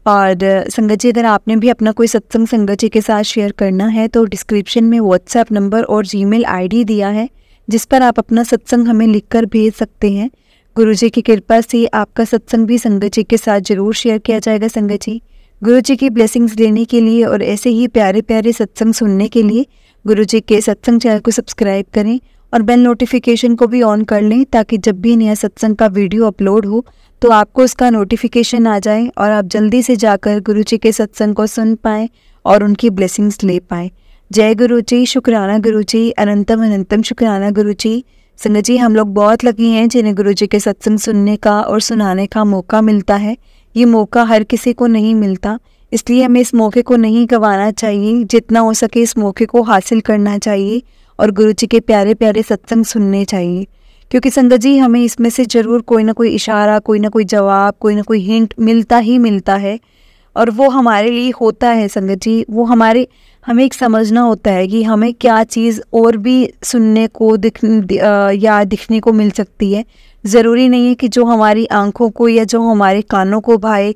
और संगत जी अगर आपने भी अपना कोई सत्संग संगत जी के साथ शेयर करना है तो डिस्क्रिप्शन में व्हाट्सएप नंबर और जीमेल आईडी दिया है, जिस पर आप अपना सत्संग हमें लिखकर भेज सकते हैं। गुरु जी की कृपा से आपका सत्संग भी संगत जी के साथ जरूर शेयर किया जाएगा। संगत जी गुरु जी की ब्लेसिंग्स लेने के लिए और ऐसे ही प्यारे प्यारे सत्संग सुनने के लिए गुरु जी के सत्संग चैनल को सब्सक्राइब करें और बेल नोटिफिकेशन को भी ऑन कर लें, ताकि जब भी नया सत्संग का वीडियो अपलोड हो तो आपको उसका नोटिफिकेशन आ जाए और आप जल्दी से जाकर गुरु जी के सत्संग को सुन पाएँ और उनकी ब्लेसिंग्स ले पाएँ। जय गुरु जी, शुक्राना गुरु जी, अनंतम अनंतम शुक्राना गुरु जी। संगत जी हम लोग बहुत लकी हैं जिन्हें गुरु जी के सत्संग सुनने का और सुनाने का मौका मिलता है। ये मौका हर किसी को नहीं मिलता, इसलिए हमें इस मौके को नहीं गंवाना चाहिए। जितना हो सके इस मौके को हासिल करना चाहिए और गुरु जी के प्यारे प्यारे सत्संग सुनने चाहिए, क्योंकि संगत जी हमें इसमें से ज़रूर कोई ना कोई इशारा, कोई ना कोई जवाब, कोई ना कोई हिंट मिलता ही मिलता है। और वो हमारे लिए होता है संगत जी, वो हमें एक समझना होता है कि हमें क्या चीज़ और भी सुनने को या दिखने को मिल सकती है। ज़रूरी नहीं है कि जो हमारी आंखों को या जो हमारे कानों को भाए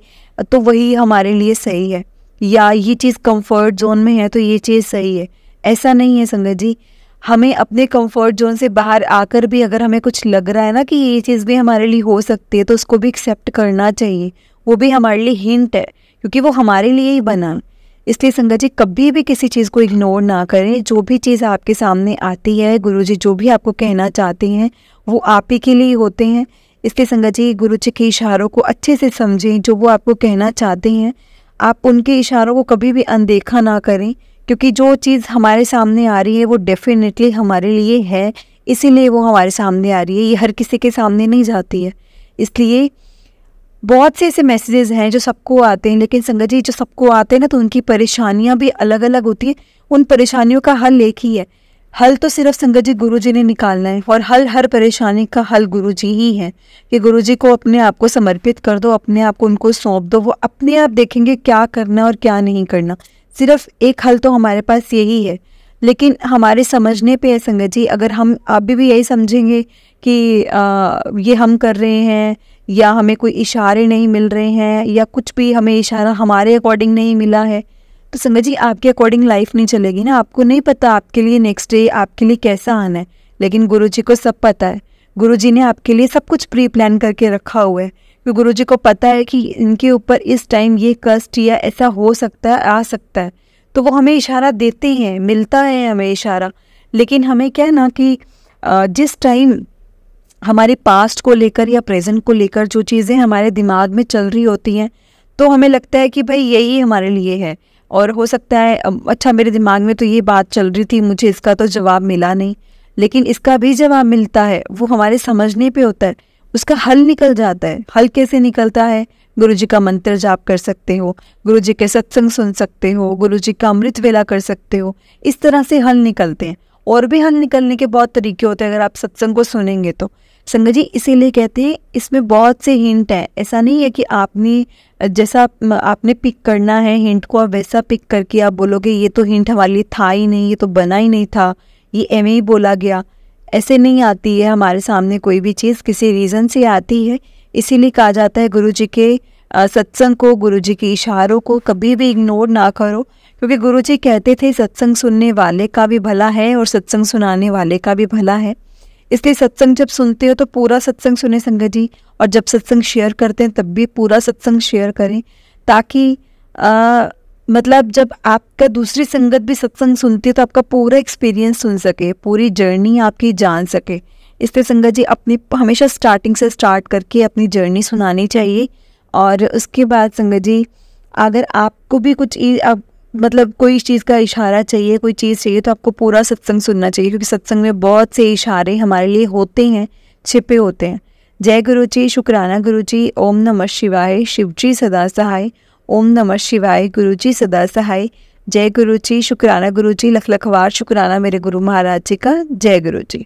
तो वही हमारे लिए सही है, या ये चीज़ कंफर्ट जोन में है तो ये चीज़ सही है। ऐसा नहीं है संगत जी। हमें अपने कंफर्ट जोन से बाहर आकर भी अगर हमें कुछ लग रहा है ना कि ये चीज़ भी हमारे लिए हो सकती है, तो उसको भी एक्सेप्ट करना चाहिए। वो भी हमारे लिए हिंट है, क्योंकि वो हमारे लिए ही बना। इसलिए संगत जी कभी भी किसी चीज़ को इग्नोर ना करें। जो भी चीज़ आपके सामने आती है, गुरुजी जो भी आपको कहना चाहते हैं वो आप ही के लिए होते हैं। इसलिए संगत जी गुरु जी के इशारों को अच्छे से समझें। जो वो आपको कहना चाहते हैं आप उनके इशारों को कभी भी अनदेखा ना करें, क्योंकि जो चीज़ हमारे सामने आ रही है वो डेफिनेटली हमारे लिए है, इसीलिए वो हमारे सामने आ रही है। ये हर किसी के सामने नहीं जाती है। इसलिए बहुत से ऐसे मैसेजेस हैं जो सबको आते हैं, लेकिन संगत जी जो सबको आते हैं ना तो उनकी परेशानियां भी अलग अलग होती हैं। उन परेशानियों का हल एक ही है। हल तो सिर्फ संगत जी गुरु जी ने निकालना है, और हर परेशानी का हल गुरु जी ही है। कि गुरु जी को अपने आप को समर्पित कर दो, अपने आप को उनको सौंप दो, वो अपने आप देखेंगे क्या करना और क्या नहीं करना। सिर्फ एक हल तो हमारे पास यही है, लेकिन हमारे समझने पे है संगत जी। अगर हम अभी भी यही समझेंगे कि ये हम कर रहे हैं, या हमें कोई इशारे नहीं मिल रहे हैं, या कुछ भी हमें इशारा हमारे अकॉर्डिंग नहीं मिला है, तो संगत जी आपके अकॉर्डिंग लाइफ नहीं चलेगी ना। आपको नहीं पता आपके लिए नेक्स्ट डे आपके लिए कैसा आना है, लेकिन गुरुजी को सब पता है। गुरुजी ने आपके लिए सब कुछ प्री प्लान करके रखा हुआ है, क्योंकि गुरुजी को पता है कि इनके ऊपर इस टाइम ये कष्ट या ऐसा हो सकता है, आ सकता है, तो वो हमें इशारा देते हैं, मिलता है हमें इशारा। लेकिन हमें क्या है ना कि जिस टाइम हमारे पास्ट को लेकर या प्रेजेंट को लेकर जो चीज़ें हमारे दिमाग में चल रही होती हैं, तो तो हमें लगता है कि भाई यही हमारे लिए है, और हो सकता है अच्छा मेरे दिमाग में तो ये बात चल रही थी, मुझे इसका तो जवाब मिला नहीं, लेकिन इसका भी जवाब मिलता है, वो हमारे समझने पे होता है, उसका हल निकल जाता है। हल कैसे निकलता है? गुरु जी का मंत्र जाप कर सकते हो, गुरु जी के सत्संग सुन सकते हो, गुरु जी का अमृत वेला कर सकते हो, इस तरह से हल निकलते हैं। और भी हल निकलने के बहुत तरीके होते हैं अगर आप सत्संग को सुनेंगे तो। संगत जी इसीलिए कहते हैं इसमें बहुत से हिंट हैं, ऐसा नहीं है कि आपने जैसा आपने पिक करना है हिंट को, आप वैसा पिक करके आप बोलोगे ये तो हिंट हमारे लिए था ही नहीं, ये तो बना ही नहीं था, ये एवं ही बोला गया। ऐसे नहीं आती है हमारे सामने कोई भी चीज़, किसी रीज़न से आती है। इसीलिए कहा जाता है गुरु जी के सत्संग को, गुरु जी के इशारों को कभी भी इग्नोर ना करो, क्योंकि गुरु जी कहते थे सत्संग सुनने वाले का भी भला है और सत्संग सुनाने वाले का भी भला है। इसलिए सत्संग जब सुनते हो तो पूरा सत्संग सुने संगत जी, और जब सत्संग शेयर करते हैं तब भी पूरा सत्संग शेयर करें, ताकि मतलब जब आपका दूसरी संगत भी सत्संग सुनती है तो आपका पूरा एक्सपीरियंस सुन सके, पूरी जर्नी आपकी जान सके। इसलिए संगत जी अपनी हमेशा स्टार्टिंग से स्टार्ट करके अपनी जर्नी सुनानी चाहिए। और उसके बाद संगत जी अगर आपको भी कुछ मतलब कोई चीज़ का इशारा चाहिए, कोई चीज़ चाहिए, तो आपको पूरा सत्संग सुनना चाहिए, क्योंकि सत्संग में बहुत से इशारे हमारे लिए होते हैं, छिपे होते हैं। जय गुरु जी, शुक्राना गुरु जी, ओम नमः शिवाय, शिव जी सदा सहाय, ओम नमः शिवाय, गुरु जी सदा सहाय। जय गुरु जी, शुक्राना गुरु जी, लख लख वार शुक्राना मेरे गुरु महाराज जी का। जय गुरु जी।